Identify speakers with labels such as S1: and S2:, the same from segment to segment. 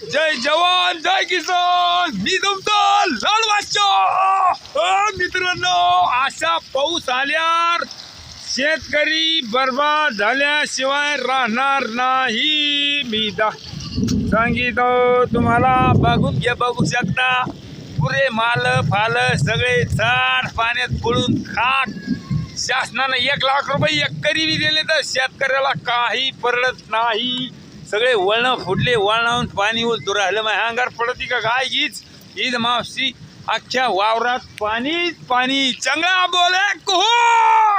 S1: जय जवान जय किसान, मी तुमचा लाल बादशाह. मित्रांनो, अशा पाऊस आल्यावर शेतकरी बर्बाद झाल्याशिवाय राहणार नाही. मी सांगितो तुम्हाला. बघू शकता पुरे माल फाल सगळे झाड पाण्यात पडून खाक. शासनानं 1 लाख रुपये एकरी दिले तर शेतकऱ्याला काही परवडत नाही. सगळे वळणं फुटले, वळणावून पाणी उलटू राहिलं. माझ्या अंगार पडती का काय हीच ईद मावशी. अख्ख्या वावरात पाणीच पाणी. चंगळा बोले कुहो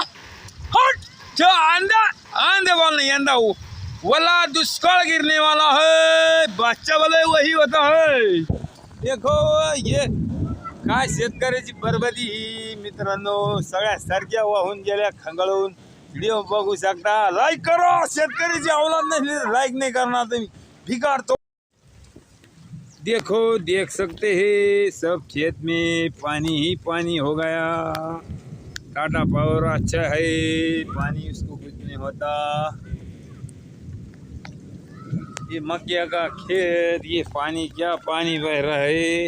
S1: हट आंधे बोलने यंदा वला दुष्काळ गिरने वाला है. बच्चा बोले वही होता है. देखो ये काय शेतकऱ्याची बरबादी ही. मित्रांनो, सगळ्या सारख्या वाहून गेल्या खंगाळून. व्हिडिओ बघू शकता. लाईक करो. शेतकऱ्याची औलाद नाही, लाईक नाही करणार तुम्ही भिकारतो. देखो देख सकते हैं सब खेत में पानी ही पानी हो गया. टाटा पावर अच्छा है, पानी उसको कुछ नहीं होता. ये मक्या का खेत, ये पानी क्या पानी बह रहा है.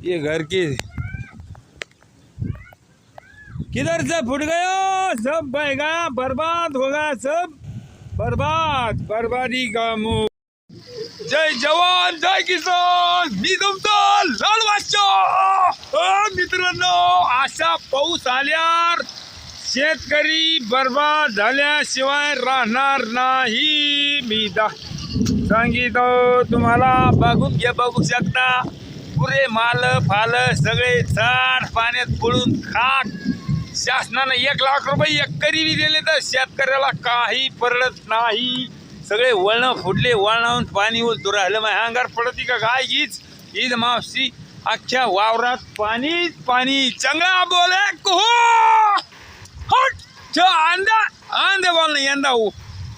S1: ये घर के किधर से फुट गया, सब बह गया, बर्बाद हो गया, सब बर्बादी का मुंह. जय जवान जय किसान, मी तुमचा लाल बादशाह. मित्रांनो, अशा पाऊस आल्यावर शेतकरी बर्बाद झाल्याशिवाय राहणार नाही. मी सांगितो तुम्हाला. बघू शकता पुरे माल फाल सगळे झाड पाण्यात पडून खाक. शासनानं 1 लाख रुपये एकरी दिले तर शेतकऱ्याला काही परवडत नाही. सगळे वळणं फुटले, वळणावून पाणी उलटू राहिलं. माझ्या अंगार पडती का काय हीच ईद मावशी. अख्ख्या वावरात पाणीच पाणी. चंगळा बोले कुहो हट आंधे बोलने यंदा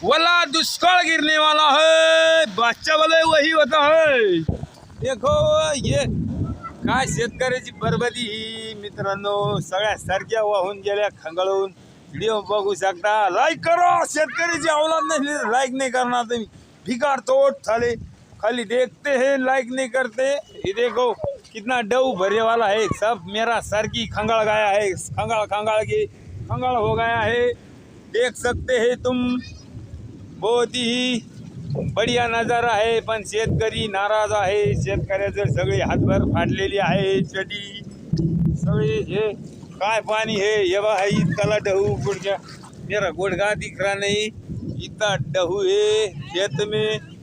S1: वला दुष्काळ गिरने वाला है. बच्चा बोले वही होता है. देखो ये काय शेतकऱ्याची बरबादी ही. मित्रांनो, सगळ्या सारख्या वाहून गेल्या खंगाळून. व्हिडिओ बघू शकता. लाईक करो. शेतकऱ्याची औलाद नाही, लाईक नाही करणार तुम्ही भिकार तोड थाले. खाली देखते हैं, लाइक नहीं करते. ये देखो कितना डऊ भरे वाला है. सब मेरा सर की खंगाल गया है. खंगाल हो गया है. देख सकते हैं तुम. बहुत ही बढ़िया नजारा आहे. पण शेतकरी नाराज आहे. शेतकऱ्याचे सगळे हातभर फाटलेली आहे. चडी सगळे हे काय पाणी है. ये बा है इतका डहू गुडघ्या. मेरा गुडघा दिख रहा नहीं, इतना डहू है खेत में.